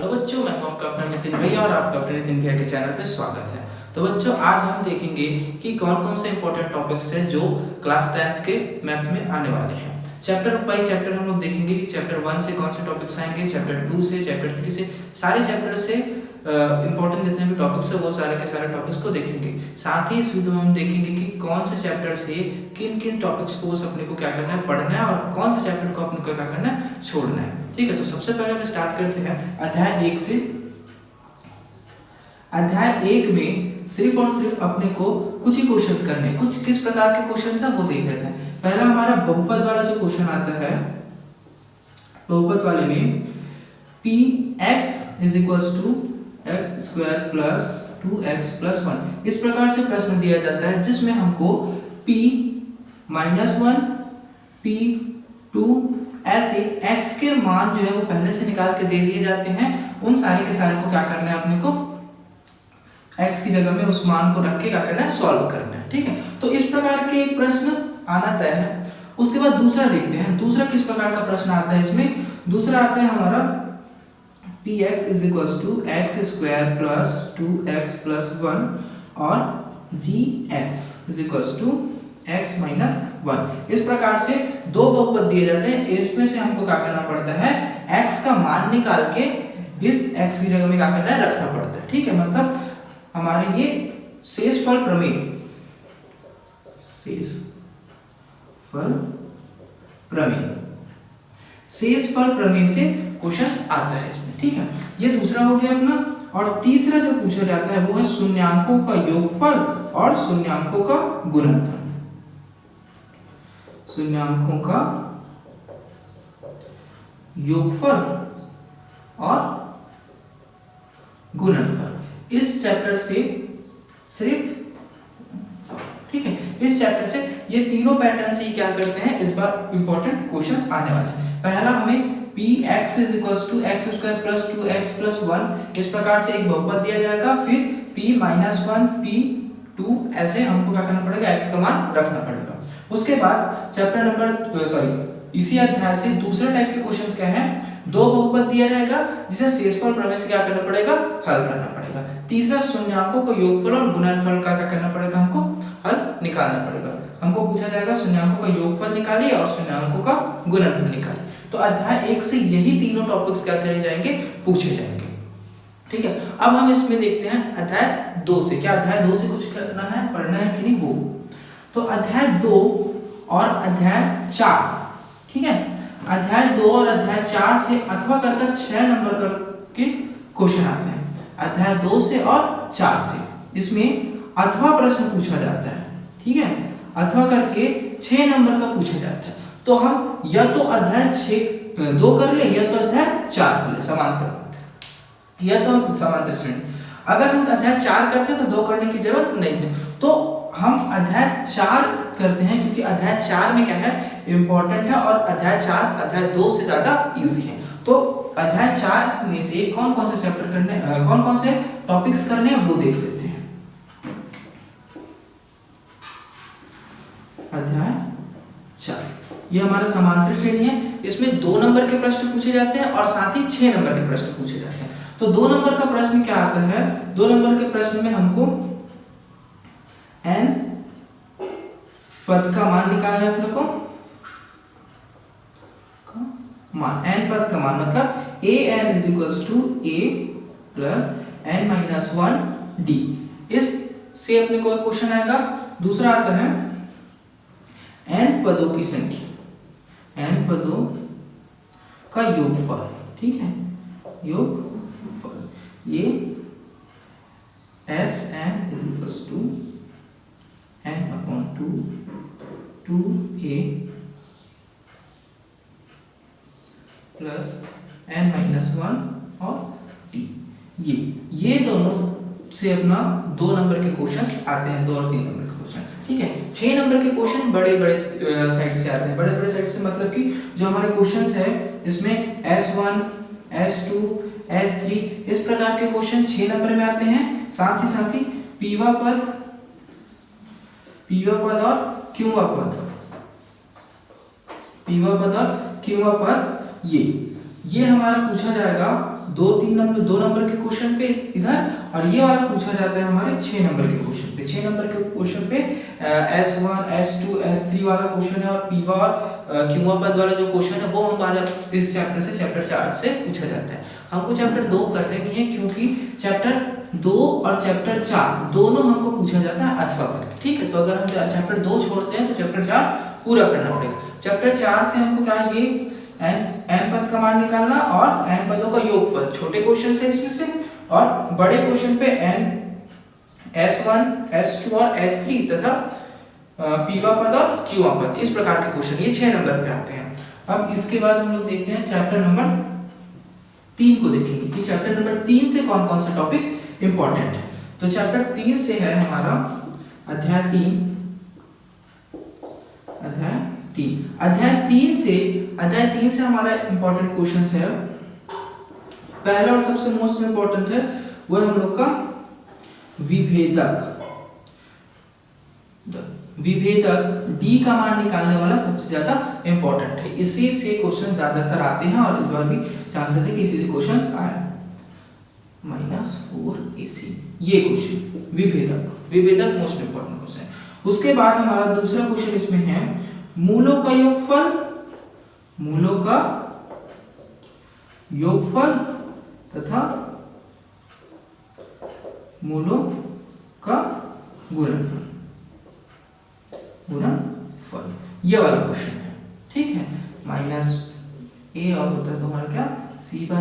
Hello बच्चों, मैं हूं आपका अपना नितिन भैया और आपका अपने नितिन भैया के चैनल पे स्वागत है। तो बच्चों, आज हम देखेंगे कि कौन कौन से इंपॉर्टेंट टॉपिक्स हैं जो क्लास 10th के मैथ्स में आने वाले हैं। चैप्टर बाई चैप्टर हम लोग देखेंगे कि चैप्टर 1 से कौन से टॉपिक्स आएंगे, चैप्टर 2 से, चैप्टर 3 से, सारे चैप्टर से इंपॉर्टेंट जितने भी टॉपिक्स है वो सारे के सारे टॉपिक्स को देखेंगे। साथ ही इस वीडियो में हम देखेंगे कि कौन से चैप्टर से किन किन टॉपिक्स को अपने को क्या करना है, पढ़ना है, और कौन से चैप्टर को अपने को क्या करना है, छोड़ना है। ठीक है, तो सबसे पहले हम स्टार्ट करते हैं अध्याय 1 से। अध्याय 1 में सिर्फ और सिर्फ अपने को कुछ ही क्वेश्चंस करने, कुछ किस प्रकार के क्वेश्चंस है वो देख लेते हैं। पहला हमारा बहुपद वाला जो क्वेश्चन आता है, बहुपद वाले में px = x² + 2x + 1 इस प्रकार से प्रश्न दिया जाता है, जिसमें हमको p -1 p2 ऐसे x के मान जो है वो पहले से निकाल के दे दिए जाते हैं। उन सारे के सारे को क्या करना है, अपने को x की जगह में उस मान को रख के क्या करना है, सॉल्व करना है। ठीक है, तो इस प्रकार के प्रश्न आना तय है। उसके बाद दूसरा देखते हैं, दूसरा किस प्रकार का प्रश्न आता है। इसमें दूसरा आता है हमारा px = x² + 2x + 1 और gx = x - 1। इस प्रकार से दो बहुपद दिए जाते हैं। इसमें से हमको क्या करना पड़ता है, x का मान निकाल के इस x की जगह में क्या करना है, रखना पड़ता है। ठीक है, मतलब हमारे ये शेषफल प्रमेय, शेषफल प्रमेय से क्वेश्चन आता है इसमें। ठीक है, ये दूसरा हो गया अपना। और तीसरा जो पूछा जाता है वो है शून्यांकों का योगफल और शून्यांकों का गुणनफल। शून्यांकों का योगफल और गुणनफल इस चैप्टर से सिर्फ, ठीक है, इस चैप्टर से ये तीनों पैटर्न से क्या करते हैं, इस बार इंपॉर्टेंट क्वेश्चंस आने वाले हैं। पहला हमें px = x² + 2x + 1 इस प्रकार से एक बहुपद दिया जाएगा। फिर p - 1 p2 ऐसे हमको क्या करना पड़ेगा, x का मान रखना पड़ेगा। उसके बाद चैप्टर नंबर इसी अध्याय से दूसरे टाइप के क्वेश्चंस क्या है, दो बहुपद दिया जाएगा जिसे शेषफल प्रमेय से क्या करना पड़ेगा, हल करना पड़ेगा। तीसरा शून्यांकों का योगफल और गुणनफल का क्या करना पड़ेगा, हमको हल निकालना पड़ेगा। हमको पूछा जाएगा शून्यांकों का योगफल निकालिए और शून्यांकों का गुणनफल निकालिए। तो अध्याय 1 से यही तीनों टॉपिक्स क्या करे जाएंगे, पूछे जाएंगे। ठीक है, अब हम इसमें देखते हैं अध्याय 2 से। क्या अध्याय 2 से कुछ करना है, पढ़ना है कि नहीं वो। तो अध्याय 2 और अध्याय 4, ठीक है, अध्याय 2 और अध्याय 4 से अथवा करके 6 नंबर के क्वेश्चन आते हैं। अध्याय 2 से और 4 से इसमें अथवा प्रश्न पूछा जाता है। ठीक है, अथवा करके 6 नंबर का पूछा जाता है। तो हम या तो अध्याय 2 कर ले या तो अध्याय 4 कर ले, समांतर, या तो समांतर श्रेणी। अगर हम अध्याय 4 करते तो 2 करने की जरूरत नहीं थी, तो हम अध्याय 4 करते हैं क्योंकि अध्याय 4 में क्या है, इंपॉर्टेंट है, और अध्याय 4 अध्याय 2 से ज्यादा इजी है। तो अध्याय 4 में से कौन कौन से चैप्टर करने, कौन कौन से टॉपिक्स करने हैं वो देख लेते हैं। अध्याय 4 ये हमारा समांतर श्रेणी है। इसमें 2 नंबर के प्रश्न पूछे जाते हैं और साथ ही 6 नंबर के प्रश्न पूछे जाते हैं। तो 2 नंबर का प्रश्न क्या आता है, 2 नंबर के प्रश्न में हमको n पद का मान निकालना है। अपने को मान, n पद का मान मतलब an = a + n - 1 d। इस से अपने को एक क्वेश्चन आएगा। दूसरा आता है n पदों की संख्या, n पदों का योगफल। ठीक है, योगफल ये Sn = n/2 2a + n - 1 और t। ये दोनों से अपना 2 नंबर के क्वेश्चंस आते हैं, 2 और 3 नंबर के क्वेश्चन। ठीक है, 6 नंबर के क्वेश्चन बड़े बड़े साइड से आते हैं। बड़े बड़े साइड से मतलब कि जो हमारे क्वेश्चंस है इसमें S1 S2 S3 इस प्रकार के क्वेश्चन 6 नंबर में आते हैं। साथ ही पीवा पद और क्यूवा पद, पीवा पद और क्यूवा पद ये हमारा पूछा जाएगा दो नंबर के क्वेश्चन पे इधर, और ये वाला पूछा जाता है हमारे 6 नंबर के क्वेश्चन पे। 6 नंबर के क्वेश्चन पे S1 S2 S3 वाला क्वेश्चन है, और पीवा और क्यूआ पद वाला जो क्वेश्चन है वो हमारा इस चैप्टर से, चैप्टर 4 से पूछा जाता है। हमको चैप्टर 2 करने नहीं है, क्योंकि चैप्टर 2 और चैप्टर 4 दोनों हमको पूछा जाता है अथवा करके, ठीक है। तो अगर हम चैप्टर 2 छोड़ते हैं तो चैप्टर 4 पूरा करना पड़ेगा। चैप्टर 4 से हमको क्या है, ये n पद का मान निकालना और n पदों का योगफल, छोटे क्वेश्चन है इसमें से, और बड़े क्वेश्चन पे n S1 S2 और S3 तथा पीवा पद और क्यूआ पद, इस प्रकार के क्वेश्चन ये 6 नंबर पे आते हैं। अब इसके बाद हम लोग देखते हैं चैप्टर नंबर 3 को देखेंगे कि चैप्टर नंबर 3 से कौन कौन से टॉपिक इंपॉर्टेंट है। तो चैप्टर 3 से है हमारा अध्याय 3। अध्याय 3 से हमारा इंपॉर्टेंट क्वेश्चन है, पहला और सबसे मोस्ट इंपॉर्टेंट है वो है हम लोग का विभेदक। डी का मान निकालने वाला सबसे ज्यादा इंपॉर्टेंट है, इसी से क्वेश्चन ज्यादातर आते हैं, और इस बार भी चांसेस है कि इसी से क्वेश्चन आए। -4AC ये क्वेश्चन विभेदक मोस्ट इंपॉर्टेंट क्वेश्चन है। उसके बाद हमारा दूसरा क्वेश्चन इसमें है मूलों का योगफल तथा मूलों का गुणनफल, ये वाला क्वेश्चन है, ठीक है। -a और होता है तुम्हारा क्या C/a,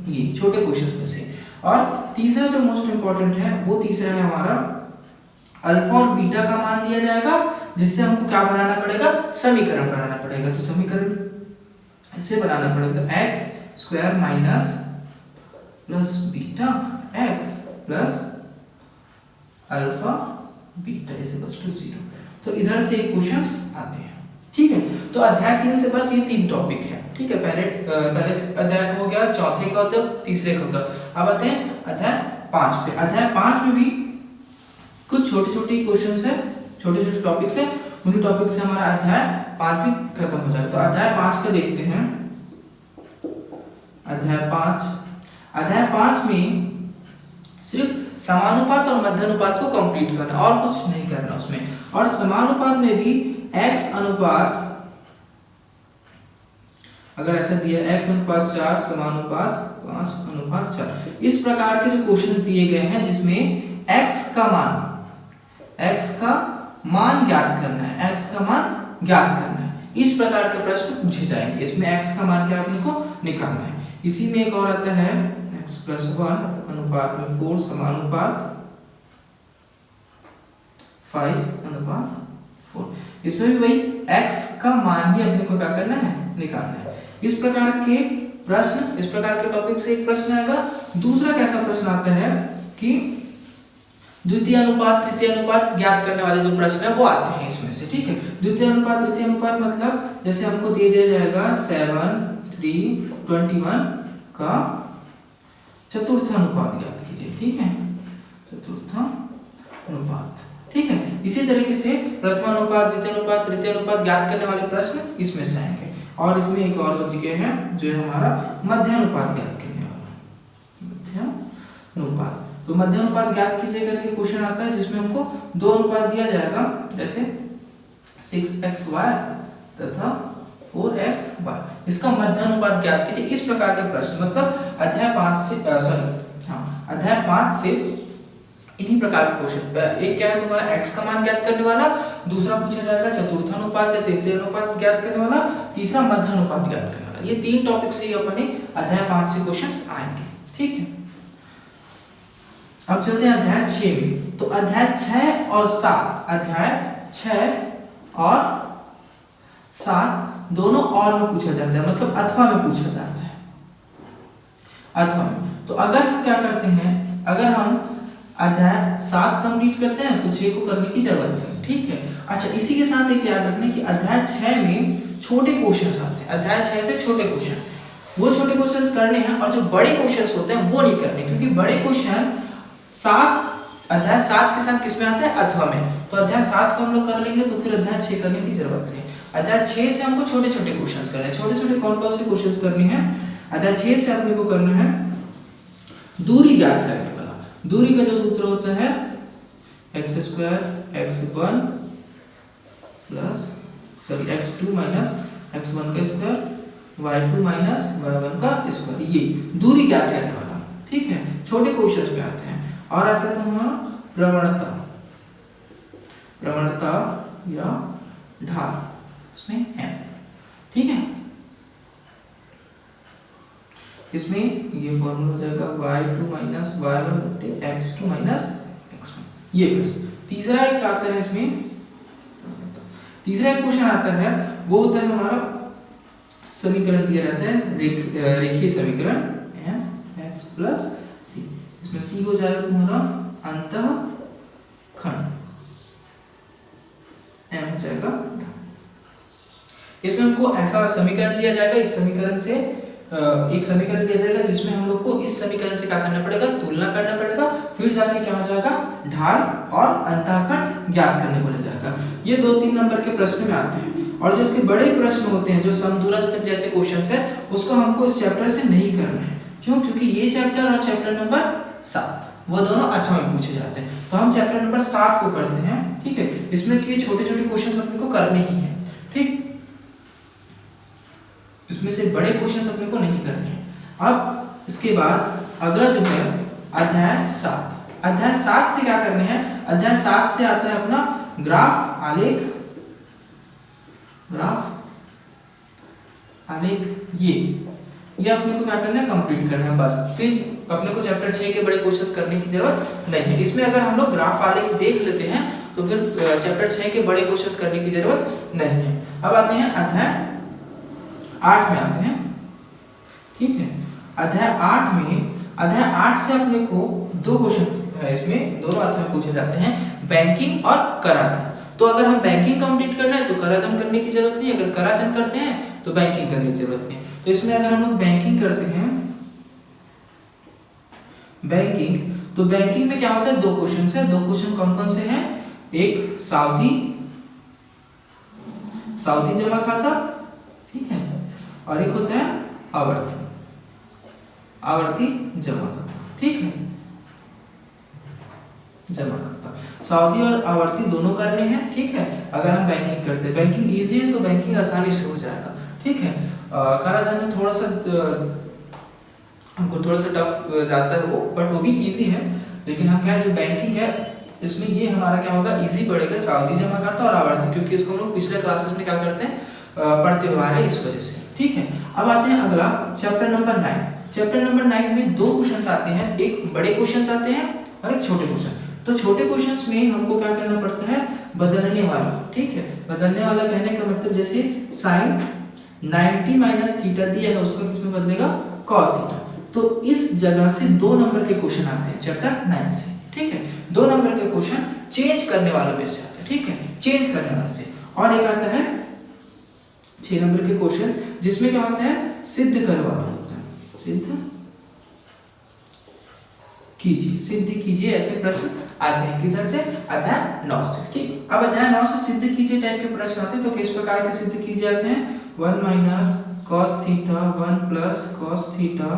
ये छोटे क्वेश्चंस में से। और तीसरा जो मोस्ट इंपॉर्टेंट है वो तीसरा है हमारा अल्फा और बीटा का मान दिया जाएगा, जिससे हमको क्या बनाना पड़ेगा, समीकरण बनाना पड़ेगा। तो समीकरण इससे बनाना पड़ेगा, तो x² minus plus beta x plus alpha beta is equal to 0। तो इधर से क्वेश्चंस आते हैं, ठीक है। तो अध्याय 3 से बस ये 3 टॉपिक है, ठीक है। पहले अध्याय हो गया, चौथे का होता है, तीसरे का होगा। अब आते हैं अध्याय 5 पे। अध्याय 5 में भी कुछ छोटे क्वेश्चंस है, छोटे टॉपिक्स है, उन्हीं टॉपिक से हमारा अध्याय 5 भी खत्म हो जाएगा। तो अध्याय 5 का देखते हैं। अध्याय 5 में सिर्फ समानुपात और मध्यानुपात को कंप्लीट करना, और कुछ नहीं करना उसमें। और समानुपात में भी x अनुपात, अगर ऐसा दिया x/4 समानुपात 5/4, इस प्रकार के जो क्वेश्चन दिए गए हैं जिसमें x का मान ज्ञात करना है, इस प्रकार के प्रश्न पूछे जाएंगे। इसमें x का मान क्या अपने को निकालना है। इसी में एक और आता है x+1/4 समानुपात 5/4, इसमें भी वही x का मान ही अपने को क्या करना है, निकालना है। इस प्रकार के प्रश्न, इस प्रकार के टॉपिक से एक प्रश्न आएगा। दूसरा कैसा प्रश्न आता है कि द्वितीय अनुपात तृतीय अनुपात ज्ञात करने वाले जो प्रश्न है वो आते हैं इसमें से, ठीक है। द्वितीय अनुपात तृतीय अनुपात मतलब जैसे हमको दे दिया जाएगा 7:3:21 का चतुर्थ अनुपात ज्ञात कीजिए, ठीक है, चतुर्थ अनुपात, ठीक है। इसी तरीके से प्रथम अनुपात द्वितीय अनुपात तृतीय अनुपात ज्ञात करने वाले प्रश्न इसमें से आएंगे। और इसमें एक और जगह है जो है हमारा मध्यानुपात ज्ञात करने वाला, मध्यानुपात। तो मध्यानुपात ज्ञात कीजिए करके क्वेश्चन आता है, जिसमें हमको 2 अनुपात दिया जाएगा, जैसे 6xy तथा 4xy, इसका मध्यानुपात ज्ञात कीजिए। इस प्रकार के प्रश्न मतलब अध्याय 5 से इन्हीं प्रकार के क्वेश्चन। एक क्या है तुम्हारा x का मान ज्ञात करने वाला, दूसरा पूछा जाएगा चतुर्थानुपात या तृतीय अनुपात ज्ञात करने वाला, तीसरा मध्यानुपात ज्ञात करने वाला। ये 3 टॉपिक से ही अपने अध्याय 5 से क्वेश्चंस आएंगे, ठीक है। अब चलते हैं अध्याय 6 में। तो अध्याय 6 और 7 दोनों और में पूछा जाता है, मतलब अथवा में पूछा जाता है, अथवा में। तो अगर हम क्या करते हैं, अगर हम अध्याय 7 कंप्लीट करते हैं तो 6 को करने की जरूरत है, ठीक है। अच्छा, इसी के साथ एक याद रखना कि अध्याय 6 में छोटे क्वेश्चंस आते हैं। अध्याय 6 से छोटे क्वेश्चन, वो छोटे क्वेश्चंस करने हैं, और जो बड़े क्वेश्चंस होते हैं वो नहीं करने, क्योंकि बड़े क्वेश्चन अध्याय 7 के साथ किसमें आता है, अथवा में। तो अध्याय 7 को हम लोग कर लेंगे तो फिर अध्याय 6 करने की जरूरत नहीं। अध्याय 6 से हमको छोटे क्वेश्चंस करने हैं। छोटे कौन कौन से क्वेश्चंस करने हैं, अध्याय 6 से अपने को करना है दूरी ज्ञात करने वाला। दूरी का जो सूत्र होता है x square x1 plus x2 minus x1 का स्क्वायर y2 माइनस y1 का स्क्वायर, ये दूरी ज्ञात करने वाला। ठीक है, छोटे क्वेश्चंस पे आते हैं। और आता है हमारा प्रवणता, प्रवणता या ढाल, इसमें है। ठीक है, इसमें ये फॉर्मूला हो जाएगा y2 माइनस y1 बटे x2 माइनस x1, ये प्रश्न। तीसरा एक आता है इसमें, तीसरा एक क्वेश्चन आता है वो होता है हमारा समीकरण दिया रहता है रेखीय समीकरण x प्लस सी। इसमें सी हो जाएगा तुम्हारा अंतःखंड, m हो जाएगा। इसमें हमको ऐसा समीकरण दिया जाएगा, इस समीकरण से एक समीकरण दिया जाएगा जिसमें हम लोग को इस समीकरण से क्या करना पड़ेगा, तुलना करना पड़ेगा, फिर जाके क्या हो जाएगा, ढाल और अंतःखंड ज्ञात करने को ले जाएगा। ये 2-3 नंबर के प्रश्न में आते हैं। और जो इसके बड़े प्रश्न होते हैं, जो समदूरस्थ जैसे क्वेश्चंस है, उसको हमको इस चैप्टर से नहीं करना है। क्यों? क्योंकि ये चैप्टर और चैप्टर नंबर 7 वो दोनों 8वां में पूछे जाते हैं, तो हम चैप्टर नंबर 7 को करते हैं। ठीक है, इसमें कि छोटे छोटे क्वेश्चन अपने को करने ही है। ठीक, इसमें से बड़े क्वेश्चन अपने को नहीं करने हैं। अब इसके बाद अगला जो है अध्याय 7। अध्याय 7 से क्या करने हैं, अध्याय 7 से आता है अपना ग्राफ आलेख, ग्राफ आलेख, ये अपने को क्या करना है, कंप्लीट करना है बस। फिर अपने को चैप्टर 6 के बड़े क्वेश्चन करने की जरूरत नहीं है। इसमें अगर हम लोग ग्राफ आलेख देख लेते हैं तो फिर चैप्टर 6 के बड़े क्वेश्चन करने की जरूरत नहीं है। अब आते हैं अध्याय 8 में आते हैं। ठीक है, अध्याय 8 में, अध्याय 8 से अपने को 2 क्वेश्चन है, इसमें दोनों अर्थ में पूछे जाते हैं, बैंकिंग और कराधान। तो अगर हम बैंकिंग कंप्लीट करना है तो कराधान करने की जरूरत नहीं, अगर कराधान करते हैं तो बैंकिंग करने की जरूरत नहीं। तो इसमें अगर हम लोग बैंकिंग करते हैं, बैंकिंग, तो बैंकिंग में क्या होता है, 2 क्वेश्चन है। 2 क्वेश्चन कौन कौन से हैं, एक सावधि, सावधि जमा खाता, ठीक है, और एक होता है आवर्ती, आवर्ती जमा खाता। ठीक है, जमा खाता, सावधि और आवर्ती दोनों करने हैं। ठीक है, अगर हम बैंकिंग करते हैं, बैंकिंग इजी है तो बैंकिंग आसानी से हो जाएगा। ठीक है, कराधान में थोड़ा सा हमको थोड़ा सा टफ जाता है वो, बट वो भी इजी है। लेकिन हम क्या है, जो बैंकिंग है इसमें ये हमारा क्या होगा, इजी पड़ेगा, सावधि जमा खाता और आवर्ती, क्योंकि इसको हम लोग पिछले क्लासेस में क्या करते हैं, पढ़ते हुए आ रहे हैं, इस वजह से। ठीक है, अब आते हैं अगला चैप्टर नंबर 9। चैप्टर नंबर 9 में 2 क्वेश्चंस आते हैं, एक बड़े क्वेश्चंस आते हैं और एक छोटे क्वेश्चन। तो छोटे क्वेश्चंस में हमको क्या करना पड़ता है, बदलने वाला। ठीक है, बदलने वाला कहने का मतलब जैसे sin 90 माइनस थीटा दिया है, उसको किसमें बदलेगा, cos थीटा। तो इस जगह से 2 नंबर के क्वेश्चन आते हैं चैप्टर 9 से। ठीक है, 2 नंबर के क्वेश्चन चेंज करने वालों में से आते हैं। ठीक है, चेंज करने वाले से। और एक आता है 6 नंबर के क्वेश्चन, जिसमें क्या होता है, सिद्ध करने वाला होता है, सिद्ध कीजिए, सिद्ध कीजिए, ऐसे प्रश्न आते हैं। किधर से, अध्याय 9 से। ठीक, अब अध्याय 9 से सिद्ध कीजिए टाइप के प्रश्न आते हैं। तो किस प्रकार के सिद्ध कीजिए आते हैं, 1 minus cos theta 1 plus cos theta.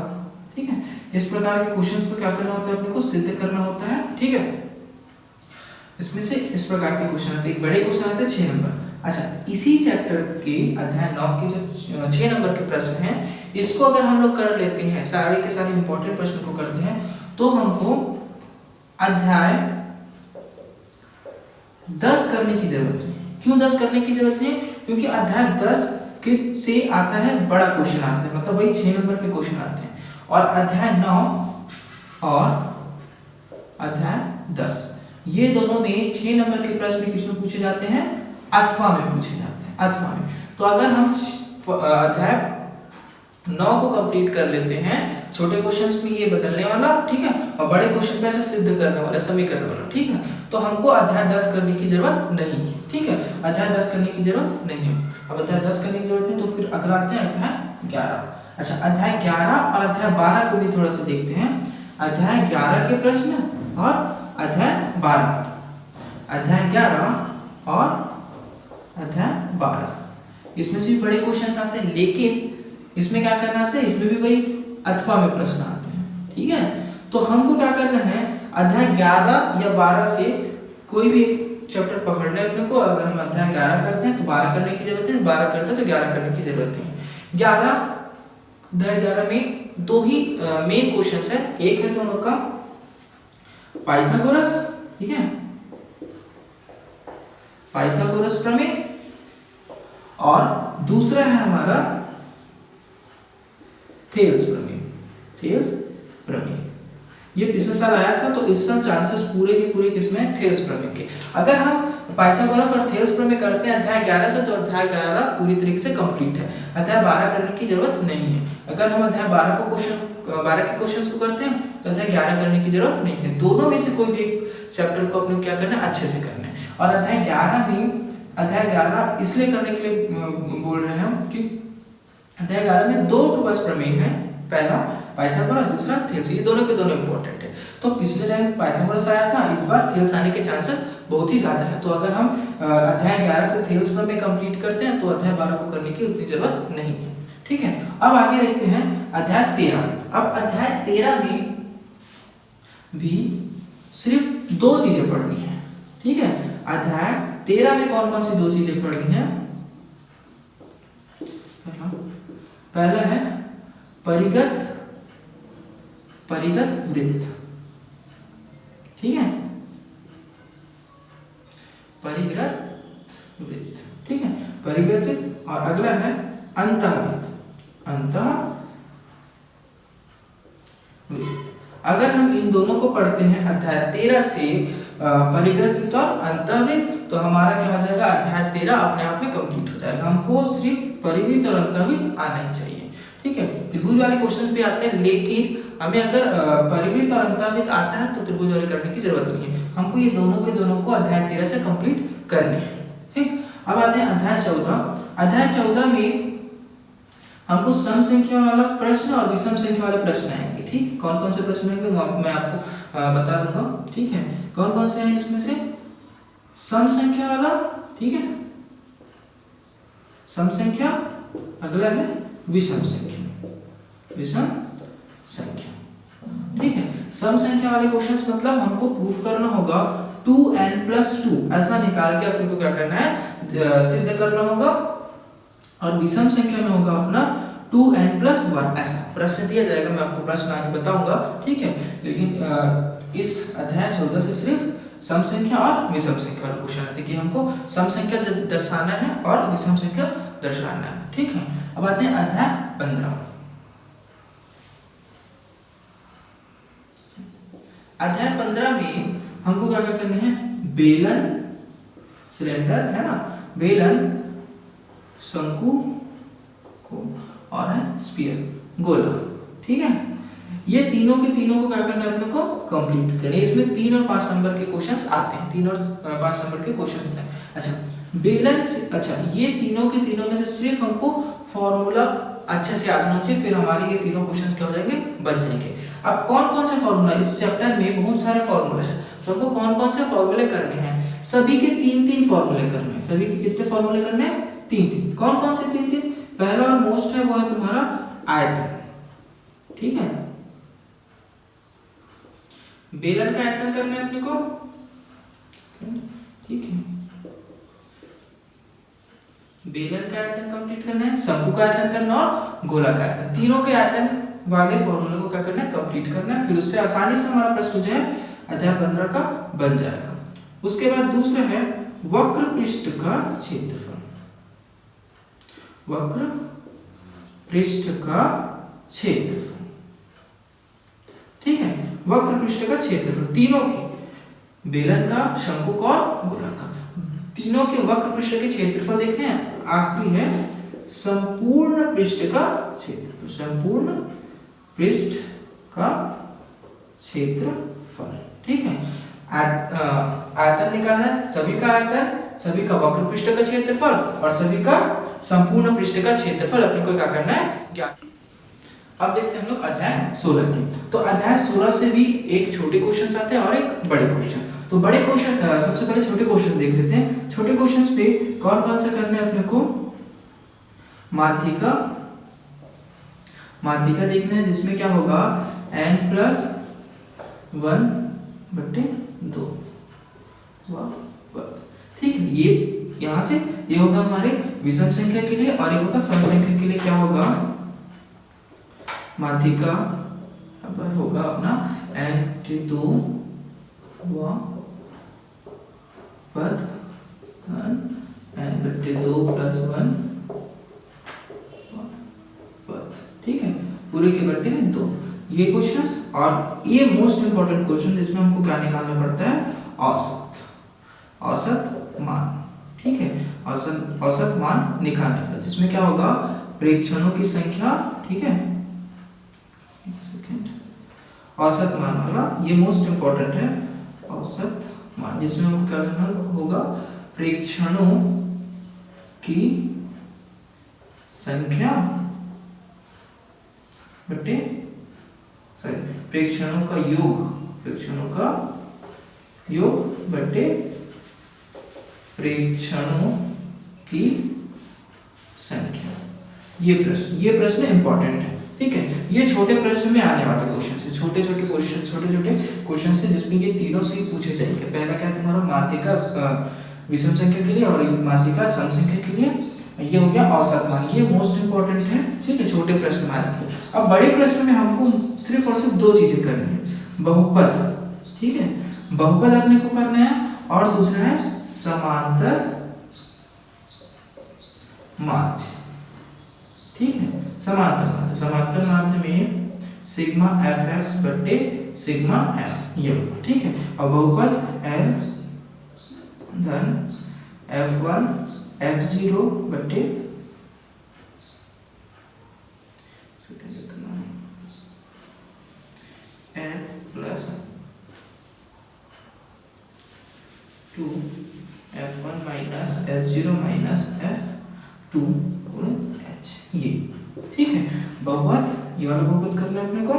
ठीक है, इस प्रकार के क्वेश्चंस को क्या करना होता है, अपने को सिद्ध करना होता है। ठीक है, इसमें से इस प्रकार के क्वेश्चन आते हैं। एक बड़े क्वेश्चन आते हैं 6 नंबर। अच्छा, इसी चैप्टर के अध्याय 9 के जो 6 नंबर के प्रश्न हैं, इसको अगर हम लोग कर लेते हैं, सारे के सारे इंपॉर्टेंट प्रश्न को करते हैं, तो हमको अध्याय 10 करने की जरूरत है। क्यों 10 करने की जरूरत है, क्योंकि अध्याय 10 के से आता है बड़ा क्वेश्चन आता है, मतलब वही 6 नंबर के क्वेश्चन आते हैं। और अध्याय 9 और अध्याय 10 ये दोनों में 6 नंबर के प्रश्न किसमें पूछे जाते हैं, अथवा में पूछे जाते हैं, अथवा में। तो अगर हम अध्याय 9 को कंप्लीट कर लेते हैं, छोटे क्वेश्चंस में ये बदलने वाला, ठीक है, और बड़े क्वेश्चन पे ऐसे सिद्ध करने वाला, समीकरण वाला। ठीक है, तो हमको अध्याय 10 करने की जरूरत नहीं है। ठीक है, अध्याय 10 करने की जरूरत नहीं है। अब अध्याय 10 करने की जरूरत नहीं, तो फिर अगला आते हैं अध्याय 11। अच्छा, अध्याय 11 और अध्याय 12 को भी थोड़ा सा देखते हैं। अध्याय 11 के प्रश्न और अध्याय 12, अध्याय 11 और अध्याय 12, इसमें से भी बड़े क्वेश्चन आते हैं, लेकिन इसमें क्या करना आता है, इसमें भी वही अथवा में प्रश्न आते हैं। ठीक है, तो हमको क्या करना है, अध्याय 11 या 12 से कोई भी चैप्टर पकड़ना है अपने को। अगर हम अध्याय 11 करते हैं तो 12 करने की जरूरत है, 12 करते हैं तो 11 करने की जरूरत है। 11 में दो ही मेन क्वेश्चंस है, एक है दोनों का पाइथागोरस, ठीक है, पाइथागोरस प्रमेय, और दूसरा है हमारा थेल्स प्रमेय। थेल्स प्रमेय ये पिछले साल आया था, तो इस साल चांसेस पूरे के पूरे किसमें, थेल्स प्रमेय के। अगर हम पाइथागोरस और थेल्स प्रमेय करते हैं अध्याय 11 से, तो अध्याय 11 पूरी तरीके से कंप्लीट है, अध्याय 12 करने की जरूरत नहीं है। अगर हम अध्याय 12 के क्वेश्चंस को करते हैं तो अध्याय 11 करने की जरूरत नहीं है। दोनों में से कोई भी एक चैप्टर को अपने क्या करना है, अच्छे से करना है। और अध्याय 11 इसलिए करने के लिए बोल रहे हैं हम कि अध्याय 11 में 2 बस प्रमेय है, पहला पाइथागोरस, दूसरा थेल्स, ये दोनों के दोनों इंपॉर्टेंट है। तो पिछले टाइम पाइथागोरस आया था, इस बार थेल्स आने के चांसेस बहुत ही ज्यादा है। तो अगर हम अध्याय 11 से थेल्स प्रमेय कंप्लीट करते हैं तो अध्याय 12 को करने की उतनी जरूरत नहीं है, ठीक है। अब आगे देखते हैं अध्याय 13। अब अध्याय 13 में भी सिर्फ 2 चीजें पढ़नी है, ठीक है। अध्याय 13 में कौन कौन सी 2 चीजें पढ़नी है, पहला है परिगत वृत्त, ठीक है, परिगत वृत्त, ठीक है, परिगत वृत्त। और अगला है अंतःवृत्त। अगर हम इन दोनों को पढ़ते हैं अध्याय 13 से, परिगत और अंतःवृत्त, तो हमारा क्या हो जाएगा, अध्याय 13 अपने आप में कंप्लीट हो जाएगा। हमको सिर्फ परिवृत्त और अंतःवृत्त आना ही चाहिए, ठीक है। त्रिभुज वाले क्वेश्चन भी आते हैं, लेकिन हमें अगर परिवृत्त और अंतःवृत्त आता है तो त्रिभुज वाले करने की जरूरत नहीं है, हमको ये दोनों के दोनों को अध्याय 13 से कंप्लीट करने हैं, ठीक। अब आते हैं अध्याय 14। अध्याय 14 में हमको सम संख्या वाला प्रश्न और विषम संख्या वाले प्रश्न आएंगे, ठीक। कौन कौन से प्रश्न आएंगे मैं आपको बता दूंगा, ठीक है। कौन कौन से हैं इसमें से, सम संख्या वाला, ठीक है, सम संख्या, अगला है विषम संख्या, ठीक है। सम संख्या वाले क्वेश्चंस मतलब हमको प्रूफ करना होगा 2n+2 ऐसा निकाल के अपने को क्या करना है, सिद्ध करना होगा। और विषम संख्या में होगा अपना 2n+1 ऐसा प्रश्न दिया जाएगा, मैं आपको प्रश्न आगे बताऊंगा, ठीक है। लेकिन इस अध्याय 14 से सिर्फ सम संख्या और विषम संख्या वाला क्वेश्चन आते हैं कि हमको सम संख्या दर्शाना है और विषम संख्या दर्शाना है, ठीक है। अब आते हैं अध्याय 15। अध्याय 15 में हमको क्या क्या करने हैं, बेलन, सिलेंडर है ना, बेलन, शंकु को, और है स्फीयर, गोला, ठीक है। ये तीनों के तीनों को क्या करना है, अपने को कंप्लीट करना है। इसमें 3 और 5 नंबर के क्वेश्चंस आते हैं, 3 और 5 नंबर के क्वेश्चन होते हैं। अच्छा बेलन, अच्छा ये तीनों के तीनों में से सिर्फ हमको फॉर्मूला अच्छे से याद होना चाहिए, फिर हमारे ये तीनों क्वेश्चंस क्या हो जाएंगे, बन जाएंगे। अब कौन कौन से फॉर्मूला, इस चैप्टर में बहुत सारे फॉर्मूले हैं, तो हमको कौन कौन से फॉर्मूले करने हैं, सभी के 3-3 फॉर्मूले करने हैं। सभी के कितने फॉर्मूले करने हैं, 3-3। कौन कौन से 3-3, पहला और मोस्ट है वो है तुम्हारा आयतन, ठीक है। बेलन का आयतन करना है अपने को, ठीक है, बेलन का आयतन कंप्लीट करना है, शंकु का आयतन करना और गोला का आयतन, तीनों के आयतन वाले फॉर्मूले को क्या करना है, कंप्लीट करना है। फिर उससे आसानी से हमारा प्रश्न जो है अध्याय 15 का बन जाएगा। उसके बाद दूसरा है वक्र पृष्ठ का क्षेत्रफल, वक्र पृष्ठ का क्षेत्रफल, ठीक है। वक्र पृष्ठ का क्षेत्रफल तीनों के, बेलन का, शंकु का और गोला का, तीनों के वक्र पृष्ठ के क्षेत्रफल देखते हैं। आखिरी है संपूर्ण पृष्ठ का क्षेत्रफल, संपूर्ण पृष्ठ का क्षेत्रफल, ठीक है। आयतन निकालना है, सभी का आयतन, सभी का वक्र पृष्ठ का क्षेत्रफल और सभी का संपूर्ण पृष्ठ का क्षेत्रफल अपने को क्या करना है, ज्ञात। अब देखते हैं हम लोग अध्याय 16 की। तो अध्याय 16 से भी एक छोटे क्वेश्चन आते हैं और एक बड़े क्वेश्चन। तो बड़े क्वेश्चन, सबसे पहले छोटे क्वेश्चन देख लेते हैं। छोटे क्वेश्चंस पे कौन कौन से करने हैं अपने को, माध्यिका देखना है, जिसमें क्या होगा n+1 1/2 वर्ग। ठीक है, ये यहाँ से ये होगा हमारे विषम संख्या के लिए और ये होगा सम संख्या के लिए। क्या होगा, माध्यिका बराबर होगा अपना n/2 वर्ग n/2 + 1 वर्ग। ठीक है, पूरे के बट्टे में 2। ये क्वेश्चंस और ये मोस्ट इंपॉर्टेंट क्वेश्चन जिसमें हमको क्या निकालना पड़ता है, औसत मान। ठीक है, औसत मान निकालने का, जिसमें क्या होगा, प्रेक्षणों की संख्या। ठीक है, एक सेकंड, औसत मान वाला ये मोस्ट इंपॉर्टेंट है, औसत मान, जिसमें हमको क्या करना होगा, प्रेक्षणों की संख्या बटे प्रेक्षणों का योग बटे प्रेक्षणों की संख्या। ये प्रश्न इंपॉर्टेंट है। ठीक है, ये छोटे प्रश्न में आने वाले क्वेश्चन है, छोटे छोटे क्वेश्चन है, जिसमें ये तीनों से पूछे जाएंगे। पहला क्या तुम्हारा माध्यिका विषम संख्या के लिए और माध्यिका सम संख्या के लिए। ये हो गया औसत मान, ये मोस्ट इंपॉर्टेंट है। ठीक है, छोटे प्रश्न में आएंगे। अब बड़े प्रश्न में हमको सिर्फ और सिर्फ दो चीजें करनी है, बहुपद। ठीक है, बहुपद अपने को करना है और दूसरा है समांतर माध्य। ठीक है, समांतर माध्य में सिग्मा fx बटे सिग्मा f ये होगा। ठीक है, और बहुपद l धन f1 f0 बटे l plus 2 f1 minus f0 minus f2 h। ये ठीक है, बहुपद, ये वाला बहुपद करना है अपने को।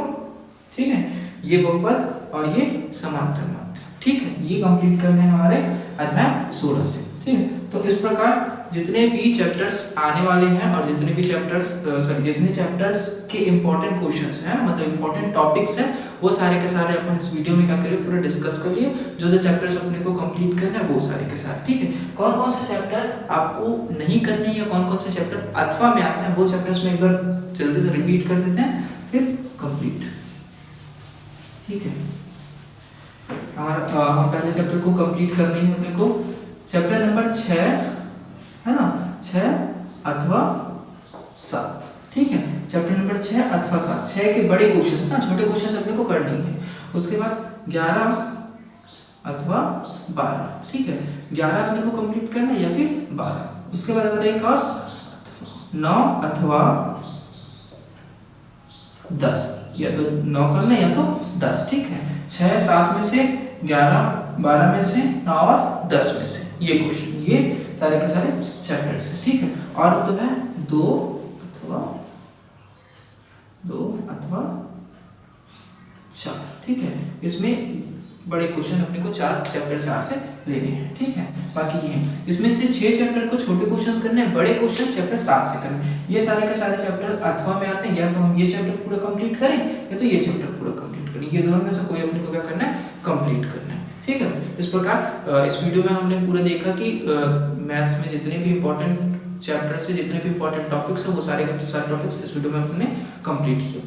ठीक है, ये बहुपद और ये समांतर माध्य। ठीक है, ये कंप्लीट करने हैं हमारे अध्याय 16 से। ठीक है, तो इस प्रकार जितने भी चैप्टर्स आने वाले हैं और जितने चैप्टर्स के इंपॉर्टेंट क्वेश्चंस हैं, मतलब इंपॉर्टेंट टॉपिक्स हैं, वो सारे के सारे अपन इस वीडियो में क्या करिए, पूरा डिस्कस कर लिए। जो चैप्टर्स अपने को कंप्लीट करना है वो सारे के सारे। ठीक है, कौन कौन से चैप्टर आपको नहीं करने या कौन कौन से चैप्टर अथवा में आते हैं, वो चैप्टर्स में एक बार जल्दी से रिपीट कर देते हैं, फिर कंप्लीट। ठीक है, हम पहले चैप्टर को कंप्लीट करने हैं अपने को। चैप्टर नंबर 6 है ना, 6 अथवा 7। ठीक है, चैप्टर नंबर 6 अथवा 7, 6 के बड़े क्वेश्चंस ना, छोटे क्वेश्चंस अपने को करने हैं। उसके बाद 11 अथवा 12। ठीक है, 11 अपने को कंप्लीट करना है या फिर 12। उसके बाद आता है एक और 9 अथवा 10, या तो 9 करना है या तो 10। ठीक है, 6 7 में से 11 12 में से 9 और 10 में से ये क्वेश्चन, ये सारे के सारे चैप्टर्स हैं। ठीक है, और तो है 2 अथवा 4। ठीक है, इसमें बड़े क्वेश्चन अपने को चैप्टर 4 से लेने हैं। ठीक है, बाकी ये हैं, इसमें से 6 चैप्टर को छोटे क्वेश्चन करने हैं, बड़े क्वेश्चन चैप्टर 7 से करने हैं। ये सारे के सारे चैप्टर अथवा में आते हैं, या तो हम ये चैप्टर पूरा कंप्लीट करें या तो ये चैप्टर पूरा कंप्लीट करें, ये दोनों में से कोई अपने को क्या करना है, कंप्लीट करना है। ठीक है, इस प्रकार इस वीडियो में हमने पूरा देखा कि मैथ्स में जितने भी इंपॉर्टेंट चैप्टर से जितने भी इंपॉर्टेंट टॉपिक्स है, वो सारे के सारे टॉपिक्स इस वीडियो में हमने कंप्लीट किए।